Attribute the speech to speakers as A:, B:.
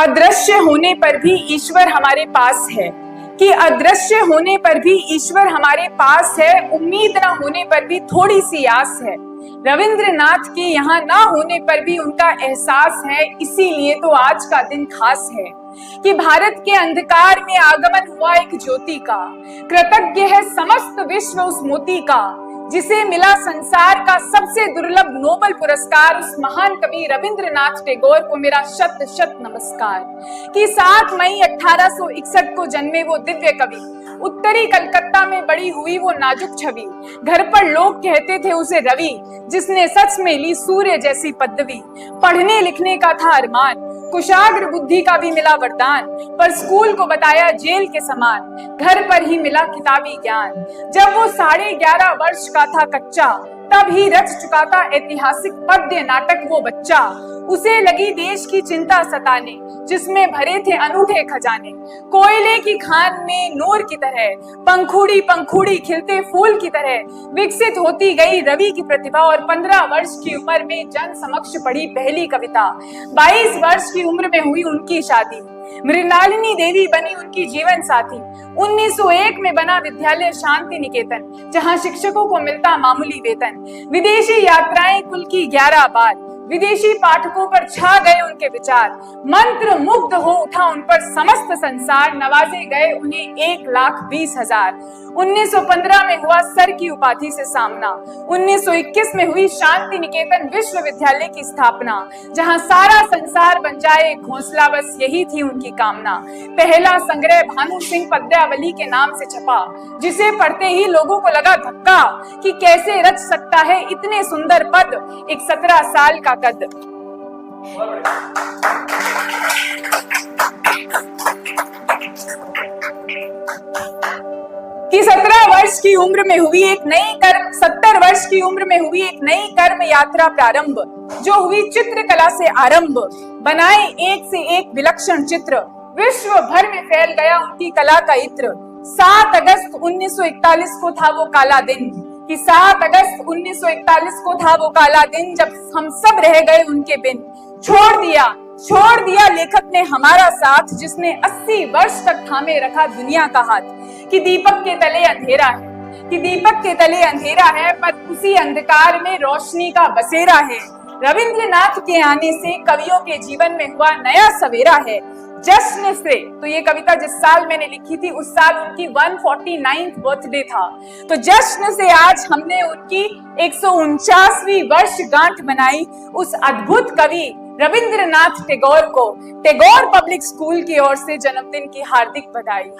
A: अदृश्य होने पर भी ईश्वर हमारे पास है, कि अदृश्य होने पर भी ईश्वर हमारे पास है, उम्मीद ना होने पर भी थोड़ी सी आस है। रविंद्रनाथ के यहाँ ना होने पर भी उनका एहसास है, इसीलिए तो आज का दिन खास है कि भारत के अंधकार में आगमन हुआ एक ज्योति का। कृतज्ञ है समस्त विश्व उस मोती का, जिसे मिला संसार का सबसे दुर्लभ नोबल पुरस्कार। उस महान कवि रविंद्रनाथ टैगोर को मेरा शत शत नमस्कार। कि 7 मई 1861 को जन्मे वो दिव्य कवि, उत्तरी कलकत्ता में बड़ी हुई वो नाजुक छवि। घर पर लोग कहते थे उसे रवि, जिसने सच में ली सूर्य जैसी पदवी। पढ़ने लिखने का था अरमान, कुशाग्र बुद्धि का भी मिला वरदान, पर स्कूल को बताया जेल के समान, घर पर ही मिला किताबी ज्ञान। जब वो 11.5 वर्ष का था कच्चा, तब ही रच चुका था ऐतिहासिक पद्य नाटक वो बच्चा। उसे लगी देश की चिंता सताने, जिसमें भरे थे अनूठे खजाने। कोयले की खान में नूर की तरह, पंखुड़ी पंखुड़ी खिलते फूल की तरह विकसित होती गई रवि की प्रतिभा। और 15 वर्ष की उम्र में जन समक्ष पढ़ी पहली कविता। 22 वर्ष की उम्र में हुई उनकी शादी, मृणालिनी देवी बनी उनकी जीवन साथी। 1901 में बना विद्यालय शांति निकेतन, जहां शिक्षकों को मिलता मामूली वेतन। विदेशी यात्राएं कुल की 11 बार, विदेशी पाठकों पर छा गए उनके विचार। मंत्र मुग्ध हो उठा उन पर समस्त संसार, नवाजे गए उन्हें 1,20,000। 1915 में हुआ सर की उपाधि से सामना। 1921 में हुई शांति निकेतन विश्वविद्यालय की स्थापना, जहां सारा संसार बन जाए एक घोंसला, बस यही थी उनकी कामना। पहला संग्रह भानु सिंह पद्यावली के नाम से छपा, जिसे पढ़ते ही लोगों को लगा धक्का कि कैसे रच सकता है इतने सुंदर पद एक 17 साल का कद। कि 17 वर्ष की उम्र में हुई एक नई कर्म 70 वर्ष की उम्र में हुई एक नई कर्म यात्रा प्रारंभ, जो हुई चित्रकला से आरंभ। बनाए एक से एक विलक्षण चित्र, विश्व भर में फैल गया उनकी कला का इत्र। 7 अगस्त 1941 को था वो काला दिन, कि 7 अगस्त 1941 को था वो काला दिन, जब हम सब रह गए उनके बिन। छोड़ दिया लेखक ने हमारा साथ, जिसने 80 वर्ष तक थामे रखा दुनिया का हाथ। कि दीपक के तले अंधेरा है, कि दीपक के तले अंधेरा है, पर उसी अंधकार में रोशनी का बसेरा है। रविंद्रनाथ के आने से कवियों के जीवन में हुआ नया सवेरा है। जश्न से, तो ये कविता जिस साल मैंने लिखी थी उस साल उनकी 149th बर्थडे था। तो जश्न से आज हमने उनकी 149वीं वर्षगांठ मनाई। उस अद्भुत कवि रविंद्रनाथ टैगोर को टैगोर पब्लिक स्कूल की ओर से जन्मदिन की हार्दिक बधाई।